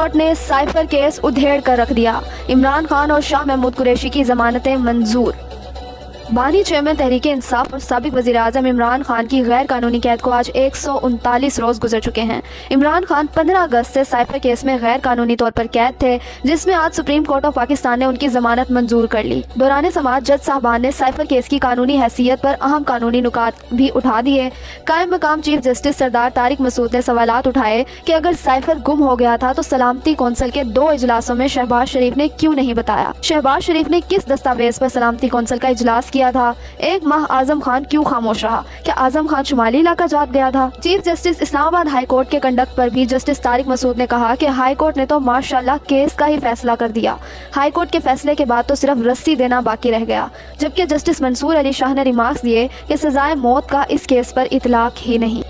Court ने cipher case उधेड़ कर रख दिया। इमरान खान और शाह महमूद कुरैशी की जमानतें मंजूर। बानी चेयरमैन तहरीक इंसाफ और साबिक वज़ीर आज़म इमरान खान की गैर कानूनी कैद को आज 139 रोज गुजर चुके हैं। इमरान खान 15 अगस्त से साइफर केस में गैर कानूनी तौर पर कैद थे, जिसमें आज सुप्रीम कोर्ट ऑफ पाकिस्तान ने उनकी जमानत मंजूर कर ली। दौरान समाअत जज साहबान ने साइफर केस की कानूनी हैसियत पर अहम कानूनी नुकात भी उठा दिए। कायम मकाम चीफ जस्टिस सरदार तारिक मसूद ने सवालात उठाए कि अगर साइफर गुम हो गया था तो सलामती कौंसिल के 2 इजलासों में शहबाज शरीफ ने क्यों नहीं बताया। शहबाज शरीफ ने किस दस्तावेज पर सलामती कौंसिल का इजलास किया था। एक माह आजम खान क्यों खामोश रहा। क्या आजम खान शुमाली इलाका जात गया था। Chief justice Islamabad high court के कंडक्ट पर भी जस्टिस तारिक मसूद ने कहा कि हाई कोर्ट ने तो माशाल्लाह केस का ही फैसला कर दिया। हाई कोर्ट के फैसले के बाद तो सिर्फ रस्सी देना बाकी रह गया। जबकि जस्टिस मंसूर अली शाह ने रिमार्क्स दिए कि सजाए मौत का इस केस पर इतलाक ही नहीं।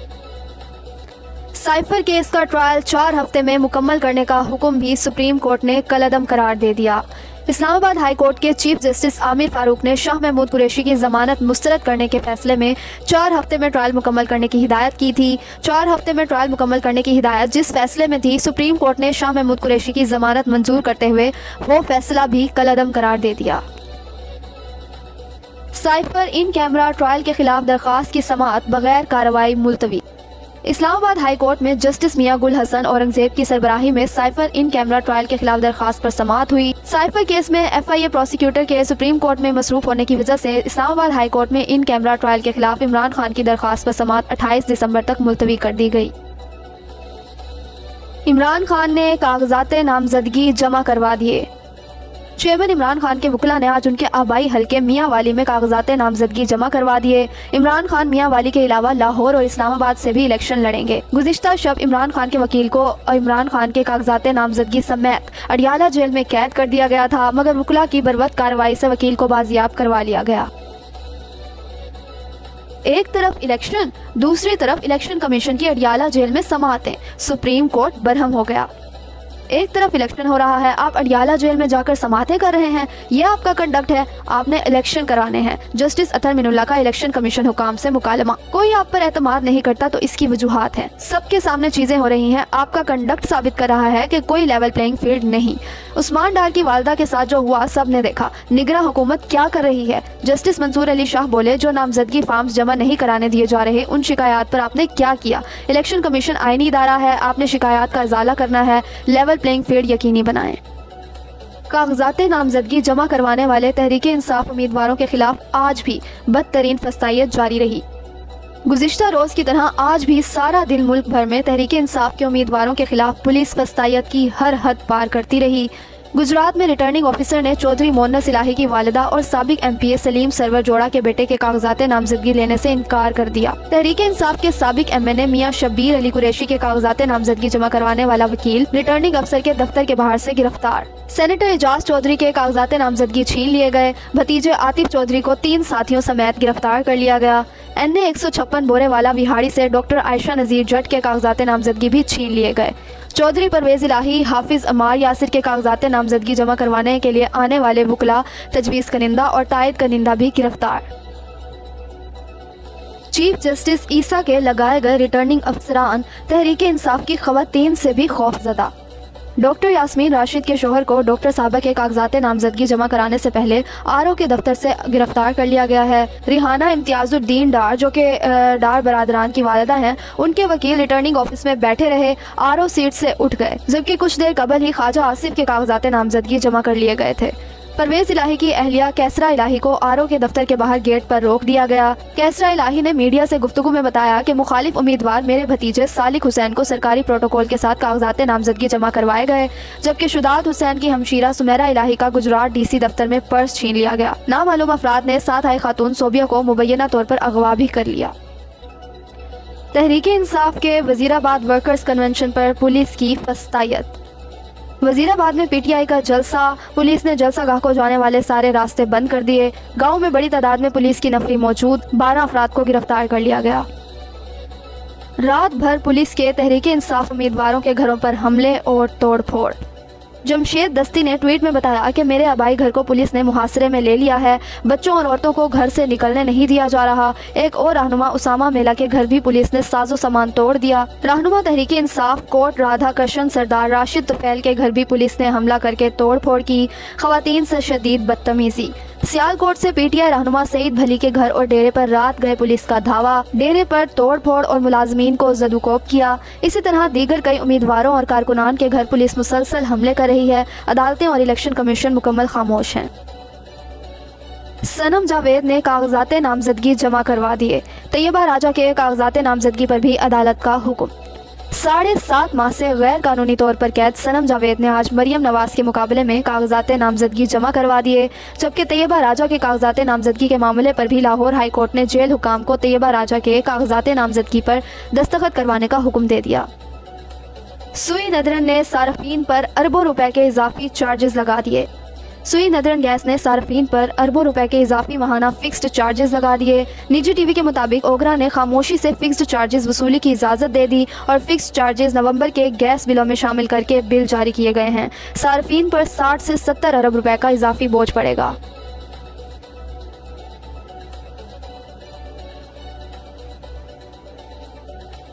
साइफर केस का ट्रायल 4 हफ्ते में मुकम्मल करने का हुक्म भी सुप्रीम कोर्ट ने कलअदम करार दे दिया। इस्लामाबाद हाई कोर्ट के चीफ जस्टिस आमिर फारूक ने शाह महमूद कुरैशी की जमानत मुस्तरद करने के फैसले में 4 हफ्ते में ट्रायल मुकम्मल करने की हिदायत की थी। 4 हफ्ते में ट्रायल मुकम्मल करने की हिदायत जिस फैसले में थी, सुप्रीम कोर्ट ने शाह महमूद कुरैशी की जमानत मंजूर करते हुए वो फैसला भी कलअदम करार दे दिया। साइफर इन कैमरा ट्रायल के खिलाफ दरख्वास्त की समाअत बगैर कार्रवाई मुलतवी। इस्लामाबाद हाई कोर्ट में जस्टिस मियां गुल हसन औरंगजेब की सरबराही में साइफर इन कैमरा ट्रायल के खिलाफ दरख्वास्त पर समाअत हुई। साइफर केस में FIA प्रोसिक्यूटर के सुप्रीम कोर्ट में मसरूफ होने की वजह से इस्लामाबाद हाई कोर्ट में इन कैमरा ट्रायल के खिलाफ इमरान खान की दरख्वास्त पर समाअत 28 दिसंबर तक मुलतवी कर दी गई। इमरान खान ने कागजात नामजदगी जमा करवा दिए। चेयरमैन इमरान खान के वकील ने आज उनके आबाई हलके मियां वाली में कागजात नामजदगी जमा करवा दिए। इमरान खान मियां वाली के अलावा लाहौर और इस्लामाबाद से भी इलेक्शन लड़ेंगे। गुज़िश्ता शब इमरान खान के वकील को इमरान खान के कागजात नामजदगी समेत अडियाला जेल में कैद कर दिया गया था, मगर वकील की बरवक्त कार्रवाई से वकील को बाजियाब करवा लिया गया। एक तरफ इलेक्शन, दूसरी तरफ इलेक्शन कमीशन की अडियाला जेल में समाअतें। सुप्रीम कोर्ट बरहम हो गया। एक तरफ इलेक्शन हो रहा है, आप अडियाला जेल में जाकर समाअतें कर रहे हैं। ये आपका कंडक्ट है। आपने इलेक्शन कराने हैं। जस्टिस अतर मिनुल्लाह का इलेक्शन कमीशन हुकाम से मुकालमा। कोई आप पर एतमाद नहीं करता तो इसकी वजूहात है। सबके सामने चीजें हो रही हैं। आपका कंडक्ट साबित कर रहा है कि कोई लेवल प्लेइंग फील्ड नहीं। उस्मान डार की वालदा के साथ जो हुआ सब ने देखा। निगरां हुकूमत क्या कर रही है। जस्टिस मंसूर अली शाह बोले, जो नामजदगी फॉर्म्स जमा नहीं कराने दिए जा रहे, उन शिकायत पर आपने क्या किया। इलेक्शन कमीशन आईनी इदारा है, आपने शिकायत का इजाला करना है। लेवल प्लेइंग फील्ड यकीनी बनाएं। कागजात नामजदगी जमा करवाने वाले तहरीक इंसाफ उम्मीदवारों के खिलाफ आज भी बदतरीन फस्तायत जारी रही। गुज़िश्ता रोज की तरह आज भी सारा दिन मुल्क भर में तहरीक इंसाफ के उम्मीदवारों के खिलाफ पुलिस फस्तायत की हर हद पार करती रही। गुजरात में रिटर्निंग ऑफिसर ने चौधरी मोहन्नस इलाही की वालिदा और साबिक MPA सलीम सरवर जोड़ा के बेटे के कागजात नामजदगी लेने से इनकार कर दिया। तहरीक इंसाफ के साबिक MNA मियां शब्बीर अली कुरैशी के कागजात नामजदगी जमा करवाने वाला वकील रिटर्निंग अफसर के दफ्तर के बाहर से गिरफ्तार। सेनेटर एजाज चौधरी के कागजात नामजदगी छीन लिए गए। भतीजे आतिफ चौधरी को 3 साथियों समेत गिरफ्तार कर लिया गया। NA 156 बोरे वाला विहाड़ी से डॉक्टर आयशा नजीर जट के कागजात नामजदगी भी छीन लिए गए। चौधरी परवेज इलाही, हाफिज अमार यासिर के कागजात नामजदगी जमा करवाने के लिए आने वाले वकला, तजवीज़ कनिंदा और तायद कनिंदा भी गिरफ्तार। चीफ जस्टिस ईसा के लगाए गए रिटर्निंग अफसरान तहरीक इंसाफ की खवातीन से भी खौफजदा। डॉक्टर यास्मीन राशिद के शोहर को डॉक्टर साहबा के कागजात नामजदगी जमा कराने से पहले RO के दफ्तर से गिरफ्तार कर लिया गया है। रिहाना इम्तियाजुद्दीन डार, जो कि डार बरादरान की वालिदा हैं, उनके वकील रिटर्निंग ऑफिस में बैठे रहे, RO सीट से उठ गए, जबकि कुछ देर कबल ही ख्वाजा आसिफ के कागजात नामजदगी जमा कर लिए गए थे। परवेज इलाही की अहलिया कैसरा इलाही को RO के दफ्तर के बाहर गेट पर रोक दिया गया। कैसरा इलाही ने मीडिया से गुफ्तगू में बताया कि मुखालिफ उम्मीदवार मेरे भतीजे सालिक हुसैन को सरकारी प्रोटोकॉल के साथ कागजात नामजदगी जमा करवाए गए, जबकि शुदात हुसैन की हमशीरा सुमेरा इलाही का गुजरात DC दफ्तर में पर्स छीन लिया गया। नामालूम अफराद ने साथ आई खातून सोबिया को मुबैना तौर पर अगवा भी कर लिया। तहरीक इंसाफ के वजीराबाद वर्कर्स कन्वेंशन पर पुलिस की फस्तायत। वजीराबाद में PTI का जलसा। पुलिस ने जलसा गाह को जाने वाले सारे रास्ते बंद कर दिए। गांव में बड़ी तादाद में पुलिस की नफरी मौजूद। 12 अफराद को गिरफ्तार कर लिया गया। रात भर पुलिस के तहरीक इंसाफ उम्मीदवारों के घरों पर हमले और तोड़ फोड़। जमशेद दस्ती ने ट्वीट में बताया कि मेरे आबाई घर को पुलिस ने मुहासरे में ले लिया है, बच्चों और औरतों को घर से निकलने नहीं दिया जा रहा। एक और रहनुमा उसामा मेला के घर भी पुलिस ने साजो सामान तोड़ दिया। रहनुमा तहरीक इंसाफ कोट राधा कृष्ण सरदार राशिद तुफैल के घर भी पुलिस ने हमला करके तोड़ फोड़ की। खवातीन से शदीद बदतमीजी। सियालकोट से पीटीआई रहनुमा सईद भली के घर और डेरे पर रात गए पुलिस का धावा, डेरे पर तोड़ फोड़ और मुलाजमीन को जदुकोब किया। इसी तरह दीगर कई उम्मीदवारों और कारकुनान के घर पुलिस मुसलसल हमले कर रही है। अदालतें और इलेक्शन कमीशन मुकम्मल खामोश हैं। सनम जावेद ने कागजात नामजदगी जमा करवा दिए। तैयबा राजा के कागजात नामजदगी पर भी अदालत का हुक्म। 7.5 माह से गैर कानूनी तौर पर कैद सनम जावेद ने आज मरियम नवाज के मुकाबले में कागजात नामजदगी जमा करवा दिए, जबकि तैयबा राजा के कागजात नामजदगी के मामले पर भी लाहौर हाई कोर्ट ने जेल हुकाम को तैयबा राजा के कागजात नामजदगी पर दस्तखत करवाने का हुक्म दे दिया। सुई नदरन ने सार्फिन पर अरबों रुपए के इजाफी चार्जेस लगा दिए। सुई नदरन गैस ने सार्फिन पर अरबों रुपए के इजाफी माहाना फिक्स्ड चार्जेस लगा दिए। निजी टीवी के मुताबिक ओगरा ने खामोशी से फिक्स्ड चार्जेस वसूली की इजाज़त दे दी और फिक्स्ड चार्जेस नवंबर के गैस बिलों में शामिल करके बिल जारी किए गए हैं। सार्फिन पर 60 से 70 अरब रुपए का इजाफी बोझ पड़ेगा।